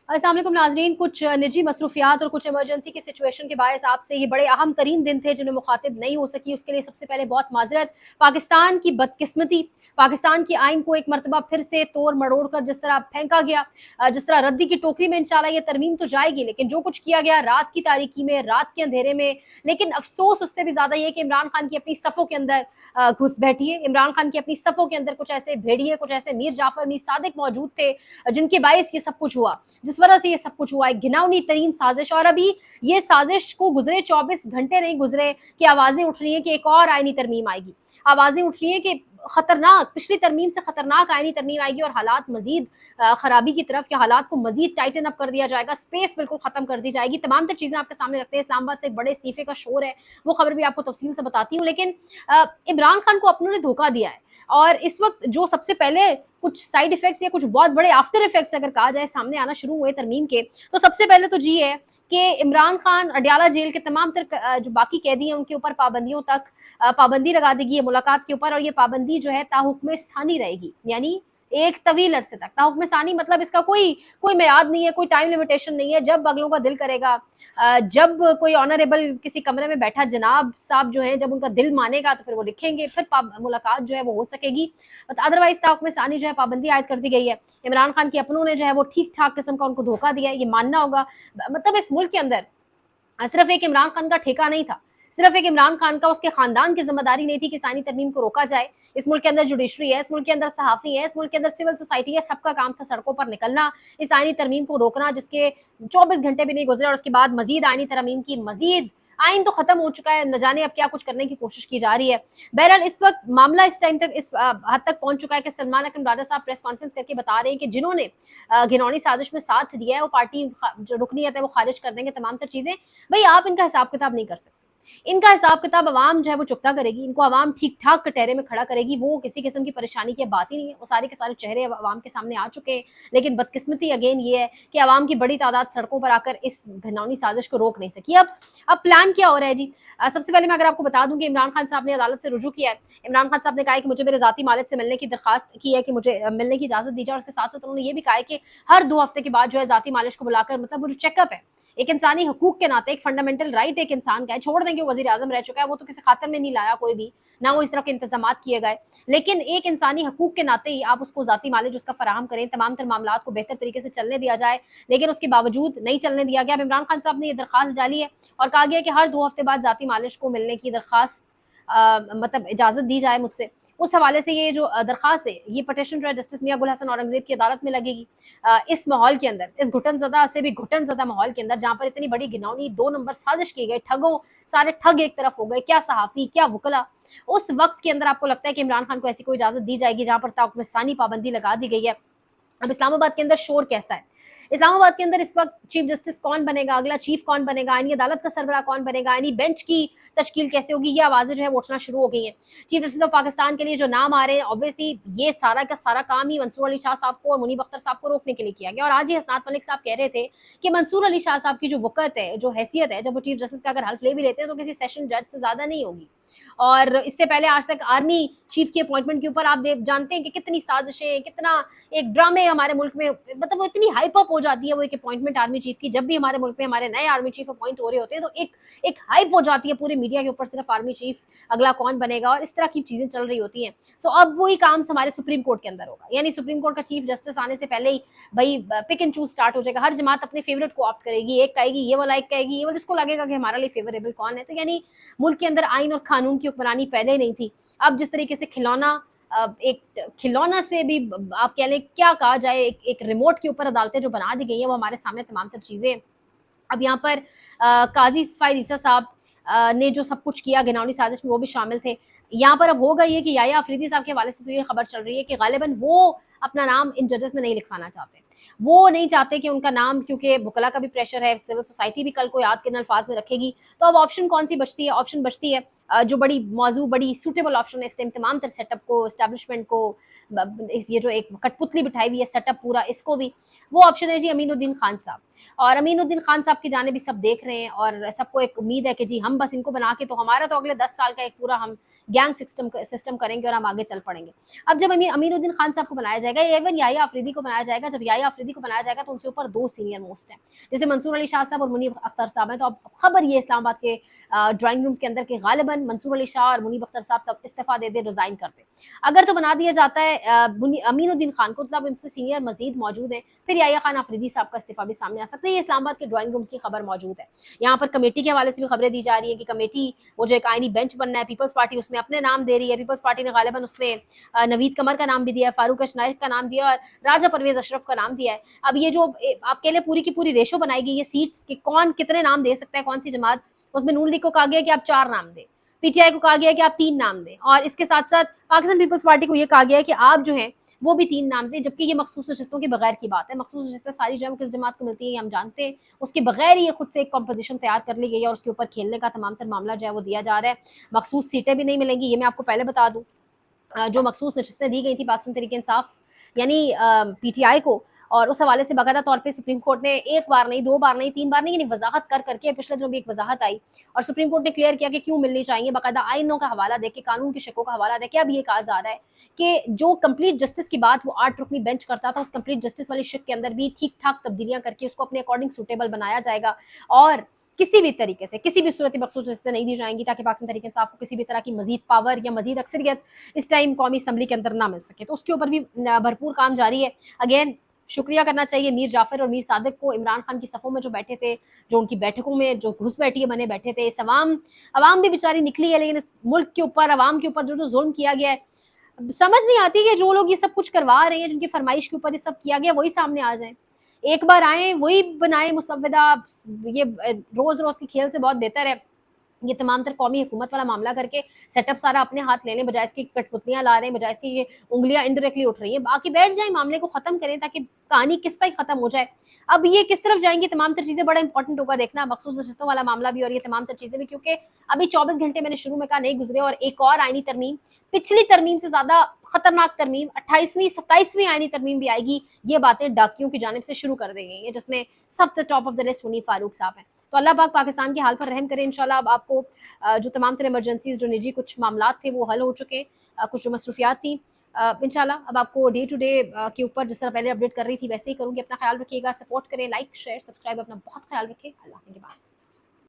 अस्सलाम वालेकुम नाज़रीन, कुछ निजी मसरूफियात और कुछ इमरजेंसी की सिचुएशन के बायस आपसे ये बड़े अहम तरीन दिन थे जिन्हें मुखातिब नहीं हो सकी, उसके लिए सबसे पहले बहुत माजरत। पाकिस्तान की बदकिस्मती, पाकिस्तान की आइन को एक मरतबा फिर से तोड़ मरोड़ कर जिस तरह फेंका गया, जिस तरह रद्दी की टोकरी में इंशाल्लाह ये तरमीम तो जाएगी, लेकिन जो कुछ किया गया रात की तारीकी में, रात के अंधेरे में। लेकिन अफसोस उससे भी ज़्यादा ये कि इमरान खान की अपनी सफ़ों के अंदर घुस बैठी है। इमरान खान की अपनी सफ़ों के अंदर कुछ ऐसे भेड़िए, कुछ ऐसे मीर जाफ़र, मीर सादिक मौजूद थे जिनके बायस ये सब कुछ हुआ, जिस वजह से ये सब कुछ हुआ। एक घिनौनी तरीन साजिश, और अभी ये साजिश को गुजरे 24 घंटे नहीं गुजरे कि आवाजें उठ रही हैं कि एक और आईनी तरमीम आएगी। आवाजें उठ रही हैं कि खतरनाक, पिछली तरमीम से खतरनाक आईनी तरमीम आएगी और हालात मजीद खराबी की तरफ, के हालात को मजीद टाइटन अप कर दिया जाएगा, स्पेस बिल्कुल खत्म कर दी जाएगी। तमाम तर चीजें आपके सामने रखते हैं। इस्लामाबाद से एक बड़े इस्तीफे का शोर है, वो खबर भी आपको तफसील से बताती हूँ। लेकिन इमरान खान को अपनों ने धोखा दिया है, और इस वक्त जो सबसे पहले कुछ साइड इफेक्ट्स या कुछ बहुत बड़े आफ्टर इफेक्ट्स अगर कहा जाए सामने आना शुरू हुए तरमीम के, तो सबसे पहले तो जी है कि इमरान खान अडयाला जेल के तमाम तर जो बाकी कैदी हैं उनके ऊपर पाबंदियों तक पाबंदी लगा देगी है मुलाकात के ऊपर, और ये पाबंदी जो है ताहुक्म सानी रहेगी, यानी एक तवील अरसे तक। ताहुक्म सानी मतलब इसका कोई कोई मियाद नहीं है, कोई टाइम लिमिटेशन नहीं है। जब अगलों का दिल करेगा, जब कोई ऑनरेबल किसी कमरे में बैठा जनाब साहब जो है, जब उनका दिल मानेगा तो फिर वो लिखेंगे, फिर मुलाकात जो है वो हो सकेगी। अदरवाइज ताहुक्म सानी जो है पाबंदी आयद कर दी गई है। इमरान खान के अपनों ने जो है वो ठीक ठाक किस्म का उनको धोखा दिया है, ये मानना होगा। मतलब इस मुल्क के अंदर सिर्फ एक इमरान खान का ठेका नहीं था, सिर्फ एक इमरान खान का, उसके खानदान की जिम्मेदारी नहीं थी कि सानी तरमीम को रोका जाए। इस मुल्क के अंदर जुडिशरी है, इस मुल्क के अंदर सहाफ़ी है, इस मुल्क के अंदर सिविल सोसाइटी है, सबका काम था सड़कों पर निकलना, इस आईनी तरमीम को रोकना, जिसके 24 घंटे भी नहीं गुजरे और उसके बाद मजीद आईनी तरमीम की मजीद। आइन तो खत्म हो चुका है, न जाने अब क्या कुछ करने की कोशिश की जा रही है। बहरहाल इस वक्त मामला इस टाइम तक इस हद तक पहुंच चुका है कि सलमान अकरम राजा साहब प्रेस कॉन्फ्रेंस करके बता रहे हैं कि जिन्होंने घिनौनी साजिश में साथ दिया है वो पार्टी जो रुकनीत है वो खारिज कर देंगे, तमाम तर चीजें। भाई आप इनका हिसाब किताब नहीं कर सकते, इनका हिसाब किताब अवाम जो है वो चुकता करेगी, इनको अवाम ठीक ठाक कटहरे में खड़ा करेगी। वो किसी किस्म की परेशानी की बात ही नहीं है, वो सारे के सारे चेहरे अवाम के सामने आ चुके हैं। लेकिन बदकिस्मती अगेन ये है कि अवाम की बड़ी तादाद सड़कों पर आकर इस घिनौनी साजिश को रोक नहीं सकी। अब प्लान क्या हो रहा है जी? सबसे पहले मैं अगर आपको बता दूं कि इमरान खान साहब ने अदालत से रुजू किया है। इमरान खान साहब ने कहा है कि मुझे मेरे जाती मालिक से मिलने की दरखास्त की है कि मुझे मिलने की इजाजत दी जाए, और उसके साथ साथ उन्होंने ये भी कहा है कि हर 2 हफ्ते के बाद जो है जाती मालिश को बुलाकर, मतलब वो जो चेकअप है एक इंसानी हकूक के नाते, एक फंडामेंटल राइट एक इंसान का है। छोड़ देंगे वो वजीर आजम रह चुका है, वो तो किसी खातर में नहीं लाया कोई भी, ना वो इस तरह के इंतजाम किए गए, लेकिन एक इंसानी हकूक के नाते ही आप उसको जाती मालिज उसका फराहम करें, तमाम तर मामला को बेहतर तरीके से चलने दिया जाए। लेकिन उसके बावजूद नहीं चलने दिया गया। अब इमरान खान साहब ने ये दरखास्त डाली है और कहा गया कि हर 2 हफ्ते बाद जाती मालिश को मिलने की दरखास्त मतलब इजाजत दी जाए मुझसे। उस हवाले से ये जो दरखास्त है, ये पटिशन जो है जस्टिस मियां गुल हसन औरंगजेब की अदालत में लगेगी। इस माहौल के अंदर, इस घुटन ज़दा से भी घुटन ज़दा माहौल के अंदर, जहाँ पर इतनी बड़ी घिनौनी 2 नंबर साजिश की गई, ठगों सारे ठग एक तरफ हो गए, क्या सहाफ़ी क्या वकला, उस वक्त के अंदर आपको लगता है कि इमरान खान को ऐसी कोई इजाज़त दी जाएगी जहाँ पर ताक़ुमुस्सानी पाबंदी लगा दी गई है। अब इस्लामाबाद के अंदर शोर कैसा है? इस्लामाबाद के अंदर इस वक्त चीफ जस्टिस कौन बनेगा, अगला चीफ कौन बनेगा, आईनी अदालत का सरबराह कौन बनेगा, आईनी बेंच की तश्कील कैसे होगी, ये आवाज़ें जो है वो उठना शुरू हो गई हैं। चीफ जस्टिस ऑफ पाकिस्तान के लिए जो नाम आ रहे हैं, ऑब्वियसली ये सारा का सारा काम ही मंसूर अली शाह साहब को और मुनीब अख्तर साहब को रोकने के लिए किया गया। और आज ही हसनात मलिक साहब कह रहे थे कि मंसूर अली शाह साहब की जो वक़्त है, जो हैसियत है, जब वो चीफ जस्टिस का अगर हल्फ ले भी लेते हैं तो किसी सेशन जज से ज़्यादा नहीं होगी। और इससे पहले आज तक आर्मी चीफ की अपॉइंटमेंट के ऊपर आप जानते हैं कि कितनी साजिशें, कितना एक ड्रामे हमारे मुल्क में, मतलब वो इतनी हाइप अप हो जाती है वो एक अपॉइंटमेंट आर्मी चीफ की। जब भी हमारे मुल्क में हमारे नए आर्मी चीफ अपॉइंट हो रहे होते हैं तो एक हाइप हो जाती है पूरे मीडिया के ऊपर, सिर्फ आर्मी चीफ अगला कौन बनेगा, और इस तरह की चीजें चल रही होती हैं। सो अब वही काम हमारे सुप्रीम कोर्ट के अंदर होगा, यानी सुप्रीम कोर्ट का चीफ जस्टिस आने से पहले ही भाई पिक एंड चूज स्टार्ट हो जाएगा। हर जमात अपने फेवरेट को ऑप्ट करेगी, एक कहेगी ये वाला, एक कहेगी ये वाला, जिसको लगेगा कि हमारे लिए फेवरेबल कौन है। तो यानी मुल्क के अंदर आइन और कानून की हुक्मरानी पहले नहीं थी। अब जिस तरीके से एक खिलौना से भी आप कह लें, क्या कहा जाए, एक रिमोट के ऊपर अदालतें जो बना दी गई हैं वो हमारे सामने तमाम तर चीज़ें। अब यहाँ पर काजी सफाई ईसा साहब ने जो सब कुछ किया घिनौनी साजिश में, वो भी शामिल थे। यहाँ पर अब हो गई है कि याया अफरीदी साहब के हवाले से तो ये खबर चल रही है कि गालिबन वो अपना नाम इन जजेस में नहीं लिखवाना चाहते। वो नहीं चाहते कि उनका नाम, क्योंकि वकला का भी प्रेशर है, सिविल सोसाइटी भी कल को याद के अल्फाज में रखेगी। तो अब ऑप्शन कौन सी बचती है? ऑप्शन बचती है जो बड़ी मौजू, बड़ी सूटेबल ऑप्शन है इस टाइम तमाम तर सेटअप को, इस्टेब्लिशमेंट को, ये जो एक कठपुतली बिठाई हुई है सेटअप पूरा, इसको भी, वो ऑप्शन है जी अमीनुद्दीन खान साहब। और अमीनुद्दीन खान साहब की जानिब भी सब देख रहे हैं और सबको एक उम्मीद है कि जी हम बस इनको बना के, तो हमारा तो अगले 10 साल का एक पूरा हम गैंग सिस्टम करेंगे और हम आगे चल पड़ेंगे। अब जब अमीनुद्दीन खान साहब को बनाया जाएगा, इवन याहिया अफरीदी को बनाया जाएगा, जब याहिया अफरीदी को बनाया जाएगा तो उनसे ऊपर 2 सीनियर मोस्ट हैं, जैसे मंसूर अली शाह साहब और मुनीब अख्तर साहब हैं। तो अब खबर ये इस्लामाबाद के ड्राइंग रूम्स के अंदर के गालिबन मंसूर अली शाह और मुनीब अख्तर साहब तब इस्तीफा दे दे, रिजाइन कर दे। अगर तो बना दिया जाता है अमीनुद्दीन खान को, तो अब इनसे सीनियर मजीद मौजूद हैं, फिर याहिया खान अफरीदी साहब का इस्तीफा भी सामने आ सकता है। ये इस्लामाबाद के ड्राइंग रूम्स की खबर मौजूद है। यहाँ पर कमेटी के हवाले से भी खबरें दी जा रही है कि कमेटी, वो जो एक आईनी बेंच बनना है, पीपल्स पार्टी उसमें अपने नाम दे रही है। पीपल्स पार्टी ने गालिबन उसमें नवीद कमर का नाम भी दिया है, फारूक अशनाइक का नाम दिया और राजा परवेज अशरफ का नाम दिया है। अब ये जो आपके लिए पूरी की पूरी रेशो बनाई गई है सीट्स की, कौन कितने नाम दे सकता है, कौन सी जमात, उसमें नून लीग को कहा गया कि आप 4 नाम दें, पीटीआई को कहा गया कि आप 3 नाम दें, और इसके साथ साथ पाकिस्तान पीपल्स पार्टी को ये कहा गया है कि आप जो है वो भी 3 नाम दें, जबकि ये मखसूस नशिस्तों के बगैर की बात है। मखसूस नशिस्तें सारी जो है किस जमात को मिलती है ये हम जानते हैं, उसके बगैर ही ये खुद से एक कॉम्पोजिशन तैयार कर ली गई है और उसके ऊपर खेलने का तमाम तर मामला जो है वो दिया जा रहा है। मखसूस सीटें भी नहीं मिलेंगी, ये मैं आपको पहले बता दूँ। जो मखसूस नशिस्तें दी गई थी पाकिस्तान तहरीक इंसाफ यानी पीटीआई को, और उस हवाले से बाकायदा तौर पे सुप्रीम कोर्ट ने 1 बार नहीं, 2 बार नहीं, 3 बार नहीं, यानी वजाहत कर करके पिछले दिनों भी एक वजाहत आई और सुप्रीम कोर्ट ने क्लियर किया कि क्यों मिलनी चाहिए। बाकायदा आइनों का हवाला देके, कानून की शकों का हवाला देके अब ये कहा जा रहा है कि जो कंप्लीट जस्टिस की बात वो 8 रुकनी बेंच करता था, उस कंप्लीट जस्टिस वाली शिक के अंदर भी ठीक ठाक तब्दीलियां करके उसको अपने अकॉर्डिंग सूटेबल बनाया जाएगा और किसी भी तरीके से, किसी भी सूरत मखसूस नशिस्तें नहीं दी जाएंगी ताकि पाकिस्तान तहरीक इंसाफ को किसी भी तरह की मजीद पावर या मजीद अक्सरियत इस टाइम कौमी असम्बली के अंदर ना मिल सके। तो उसके ऊपर भी भरपूर काम जारी है। अगेन शुक्रिया करना चाहिए मीर जाफर और मीर सादिक को, इमरान खान की सफ़ों में जो बैठे थे, जो उनकी बैठकों में जो घुस बैठिए बने बैठे थे। इस अवाम भी बेचारी निकली है, लेकिन इस मुल्क के ऊपर, अवाम के ऊपर जो जो जुल्म किया गया है, समझ नहीं आती कि जो लोग ये सब कुछ करवा रहे हैं, जिनकी फरमाइश के ऊपर ये सब किया गया, वही सामने आ जाए, एक बार आए, वही बनाए मुसव्वदा। ये रोज रोज के खेल से बहुत बेहतर है ये तमाम तर कौमी हुकूमत वाला मामला करके सेटअप सारा अपने हाथ ले लें, बजाय इसकी कठपुतलियां ला रहे हैं, बजाय इसकी ये उंगलियां इनडायरेक्टली उठ रही हैं। बाकी बैठ जाए, मामले को खत्म करें ताकि कहानी किस्सा ही खत्म हो जाए। अब ये किस तरफ जाएंगी तमाम तर चीजें, बड़ा इंपॉर्टेंट होगा देखना, मखसूस नशिस्तों वाला मामला भी और ये तमाम तर चीजें भी, क्योंकि अभी 24 घंटे मैंने शुरू में कहा नहीं गुजरे और एक और आईनी तरमीम, पिछली तरमीम से ज्यादा खतरनाक तरमीम 28वीं 27वीं आईनी तरमीम भी आएगी। ये बातें डाकियों की जानिब से शुरू कर दी गई है, जिसमें सब top of the list Munib Farooq साहब हैं। तो अल्लाह पाक पाकिस्तान के हाल पर रहम करे इंशाल्लाह। अब आपको जो तमाम तरह इमरजेंसीज, जो निजी कुछ मामला थे वो हल हो चुके, कुछ जो मसरूफियात थी, इंशाल्लाह अब आपको डे टू डे के ऊपर जिस तरह पहले अपडेट कर रही थी वैसे ही करूँगी। अपना ख्याल रखिएगा, सपोर्ट करें, लाइक शेयर सब्सक्राइब, अपना बहुत ख्याल रखें। अल्लाह के बाद।